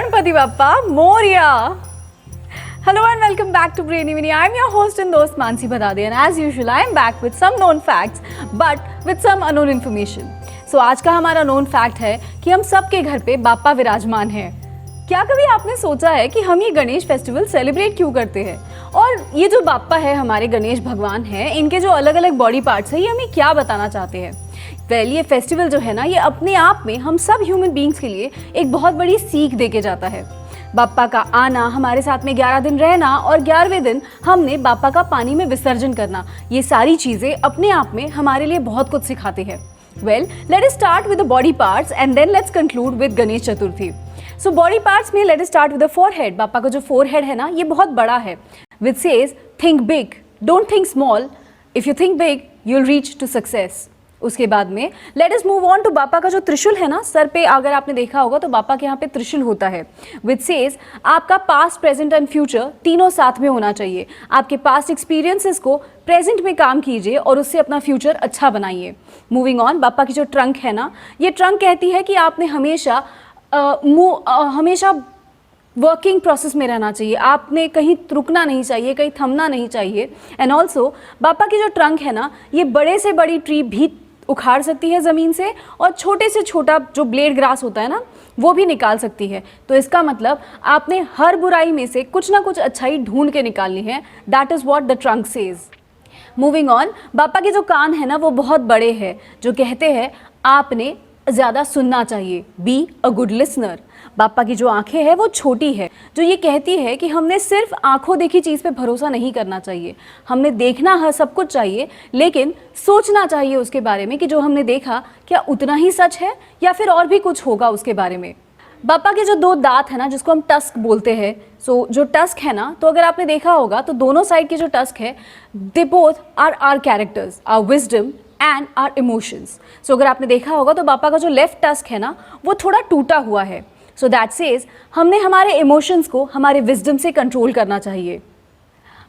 Ganpati Bappa Moria. Hello and welcome back to Brainy Winnie. I am your host and host Mansi Badade, and as usual I am back with some known facts but with some unknown information. So आज का हमारा known fact है कि हम सबके घर पे बाप्पा विराजमान है। क्या कभी आपने सोचा है कि हम ये गणेश फेस्टिवल सेलिब्रेट क्यों करते हैं और ये जो बाप्पा है हमारे गणेश भगवान हैं, इनके जो अलग अलग बॉडी पार्ट्स हैं ये हमें क्या बताना चाहते हैं? ये फेस्टिवल जो है ना, ये अपने आप में हम सब ह्यूमन बीइंग्स के लिए एक बहुत बड़ी सीख दे के जाता है। बाप्पा का आना, हमारे साथ में 11 दिन रहना और 11वें दिन हमने बाप्पा का पानी में विसर्जन करना, ये सारी चीज़ें अपने आप में हमारे लिए बहुत कुछ सिखाते हैं। Well, let us start with the body parts and then let's conclude with Ganesh Chaturthi. So body parts में let us start with the forehead. Bappa का जो forehead है ना, ये बहुत बड़ा है, which says think big, don't think small. If you think big, you'll reach to success. उसके बाद में let us move on to Bappa का जो त्रिशूल है ना, सर पे अगर आपने देखा होगा तो बाप्पा के यहाँ पे त्रिशूल होता है, विच सेज आपका पास्ट, प्रेजेंट एंड फ्यूचर तीनों साथ में होना चाहिए। आपके पास्ट एक्सपीरियंसेस को प्रेजेंट में काम कीजिए और उससे अपना फ्यूचर अच्छा बनाइए। मूविंग ऑन, बाप्पा की जो ट्रंक है ना, ये ट्रंक कहती है कि आपने हमेशा वर्किंग प्रोसेस में रहना चाहिए, आपने कहीं रुकना नहीं चाहिए, कहीं थमना नहीं चाहिए। एंड ऑल्सो बाप्पा की जो ट्रंक है ना, ये बड़े से बड़ी ट्री भी उखाड़ सकती है ज़मीन से और छोटे से छोटा जो ब्लेड ग्रास होता है ना, वो भी निकाल सकती है। तो इसका मतलब आपने हर बुराई में से कुछ ना कुछ अच्छाई ढूंढ के निकालनी है। That is what the trunk says. Moving on, Bappa के जो कान है ना, वो बहुत बड़े हैं, जो कहते हैं आपने ज़्यादा सुनना चाहिए, be a good listener. Bappa की जो आंखें हैं वो छोटी है, जो ये कहती है कि हमने सिर्फ आंखों देखी चीज़ पे भरोसा नहीं करना चाहिए। हमने देखना है सब कुछ चाहिए, लेकिन सोचना चाहिए उसके बारे में कि जो हमने देखा क्या उतना ही सच है या फिर और भी कुछ होगा उसके बारे में। बाप्पा के जो दो दांत है ना, जिसको हम टस्क बोलते हैं, सो जो टस्क है ना, तो अगर आपने देखा होगा तो दोनों साइड के जो टस्क है, they both are characters, are wisdom and are emotions. So अगर आपने देखा होगा तो बाप्पा का जो लेफ्ट टस्क है ना, वो थोड़ा टूटा हुआ है। सो दैट सेज हमने हमारे इमोशंस को हमारे विजडम से कंट्रोल करना चाहिए।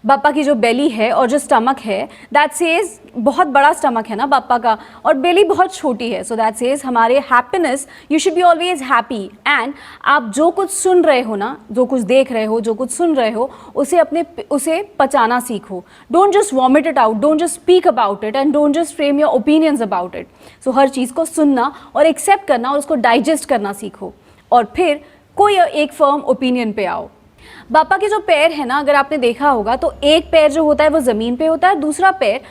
बाप्पा की जो बेली है और जो स्टमक है, दैट सेज बहुत बड़ा स्टमक है ना बाप्पा का, और बेली बहुत छोटी है। सो दैट सेज हमारे happiness, you should be always happy. And आप जो कुछ सुन रहे हो ना, जो कुछ देख रहे हो, जो कुछ सुन रहे हो, उसे पचाना सीखो। Don't just vomit it out, don't just speak about it and don't just frame your opinions about it. So हर चीज़ को सुनना और एक्सेप्ट करना और उसको डाइजेस्ट करना सीखो और फिर कोई एक फर्म ओपिनियन पे आओ। बाप्पा के जो पैर है ना, अगर आपने देखा होगा तो एक पैर जो होता है वो ज़मीन पे होता है, दूसरा पैर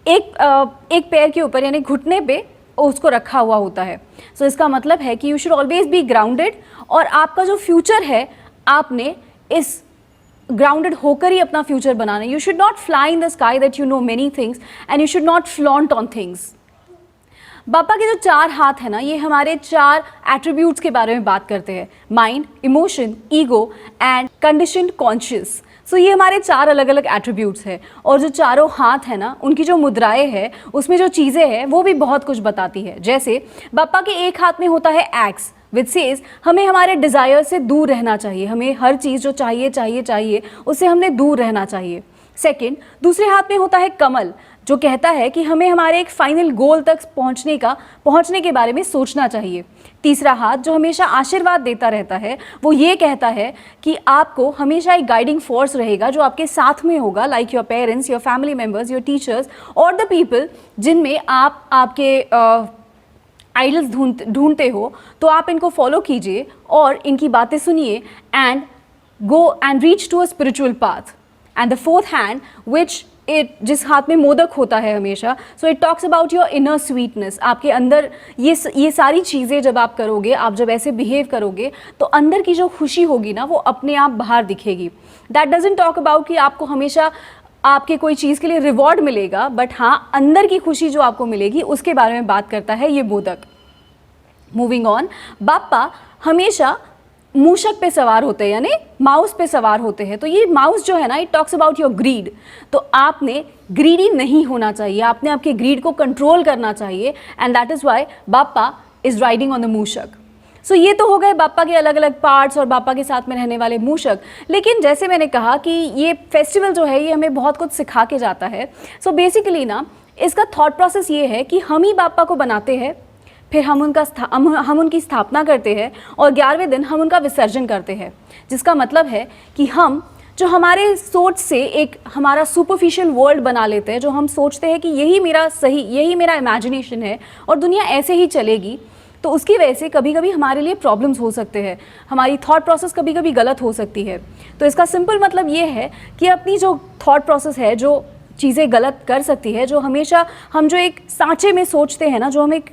एक पैर के ऊपर यानी घुटने पे उसको रखा हुआ होता है। सो इसका मतलब है कि you should always be grounded, और आपका जो फ्यूचर है आपने इस ग्राउंडेड होकर ही अपना फ्यूचर बनाना है। You should not fly in the sky that you know many things and you should not flaunt on things. Bappa के जो 4 हाथ है ना, ये हमारे 4 एट्रीब्यूट्स के बारे में बात करते हैं, mind, emotion, ego and conditioned conscious. So ये हमारे 4 अलग अलग एट्रीब्यूट्स हैं, और जो चारों हाथ है ना, उनकी जो मुद्राएं हैं, उसमें जो चीज़ें हैं वो भी बहुत कुछ बताती है। जैसे बाप्पा के एक हाथ में होता है एक्स, विच सेज हमें हमारे डिज़ायर से दूर रहना चाहिए, हमें हर चीज़ जो चाहिए उससे हमने दूर रहना चाहिए। सेकेंड, दूसरे हाथ में होता है कमल, जो कहता है कि हमें हमारे एक फाइनल गोल तक पहुंचने के बारे में सोचना चाहिए। तीसरा हाथ जो हमेशा आशीर्वाद देता रहता है, वो ये कहता है कि आपको हमेशा एक गाइडिंग फोर्स रहेगा जो आपके साथ में होगा, like your parents, your family members, your teachers और द पीपल जिनमें आप आपके आइडल्स ढूंढते हो। तो आप इनको फॉलो कीजिए और इनकी बातें सुनिए and go and reach to a spiritual path. And the fourth hand which जिस हाथ में मोदक होता है हमेशा, so it talks about your inner sweetness. आपके अंदर ये सारी चीज़ें जब आप करोगे, आप जब ऐसे बिहेव करोगे, तो अंदर की जो खुशी होगी ना, वो अपने आप बाहर दिखेगी। दैट डजंट टॉक अबाउट कि आपको हमेशा आपके कोई चीज़ के लिए रिवॉर्ड मिलेगा, बट हाँ, अंदर की खुशी जो आपको मिलेगी उसके बारे में बात करता है ये मोदक। मूविंग ऑन, बाप्पा हमेशा मूषक पे सवार होते हैं, यानी माउस पे सवार होते हैं। तो ये माउस जो है ना, it talks about your greed. तो आपने ग्रीडी नहीं होना चाहिए, आपने आपके ग्रीड को कंट्रोल करना चाहिए, and that is why Bappa is riding on the mooshak. So ये तो हो गए बाप्पा के अलग अलग पार्ट्स और बाप्पा के साथ में रहने वाले मूषक। लेकिन जैसे मैंने कहा कि ये फेस्टिवल जो है ये हमें बहुत कुछ सिखा के जाता है। सो बेसिकली ना, इसका थॉट प्रोसेस ये है कि हम ही बाप्पा को बनाते हैं, फिर हम उनकी स्थापना करते हैं और 11वें दिन हम उनका विसर्जन करते हैं, जिसका मतलब है कि हम जो हमारे सोच से एक हमारा सुपरफिशियल वर्ल्ड बना लेते हैं, जो हम सोचते हैं कि यही मेरा इमेजिनेशन है और दुनिया ऐसे ही चलेगी, तो उसकी वजह से कभी कभी हमारे लिए प्रॉब्लम्स हो सकते हैं, हमारी थॉट प्रोसेस कभी कभी गलत हो सकती है। तो इसका सिंपल मतलब ये है कि अपनी जो थॉट प्रोसेस है, जो चीज़ें गलत कर सकती है, जो हमेशा हम जो एक सांचे में सोचते हैं ना, जो हम एक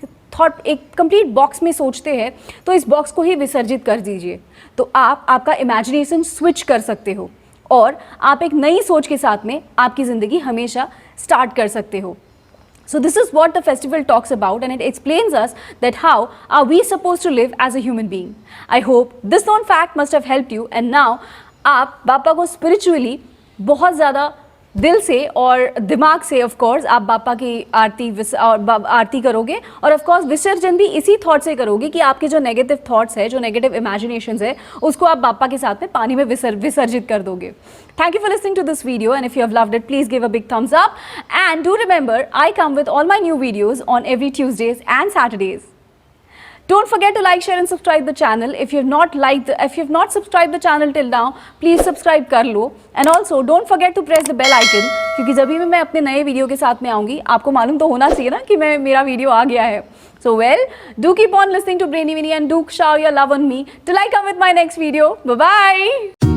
कंप्लीट बॉक्स में सोचते हैं, तो इस बॉक्स को ही विसर्जित कर दीजिए। तो आप आपका इमेजिनेशन स्विच कर सकते हो और आप एक नई सोच के साथ में आपकी ज़िंदगी हमेशा स्टार्ट कर सकते हो। So this is what the festival talks about, and it explains us that how are we supposed to live as a human being. I hope this known fact must have helped you, and now आप बापा को spiritually बहुत ज़्यादा दिल से और दिमाग से ऑफ कोर्स आप बापा की आरती करोगे, और ऑफ कोर्स विसर्जन भी इसी थॉट से करोगे कि आपके जो नेगेटिव थॉट्स है, जो नेगेटिव इमेजिनेशंस है, उसको आप बापा के साथ में पानी में विसर्जित कर दोगे। Thank you for listening to this video, and if you have loved it, please give a big thumbs up, and do remember I come with all my new videos on every Tuesdays and Saturdays. Don't forget to like, share and subscribe the channel. If you have not subscribed the channel till now, please subscribe कर लो, and also don't forget to press the bell icon, क्योंकि जब भी मैं अपने नए video के साथ में आऊँगी, आपको मालूम तो होना चाहिए ना कि मेरा वीडियो आ गया है। So well, do keep on listening to Brainy Winnie and do shower your love on me till I come with my next video. Bye bye.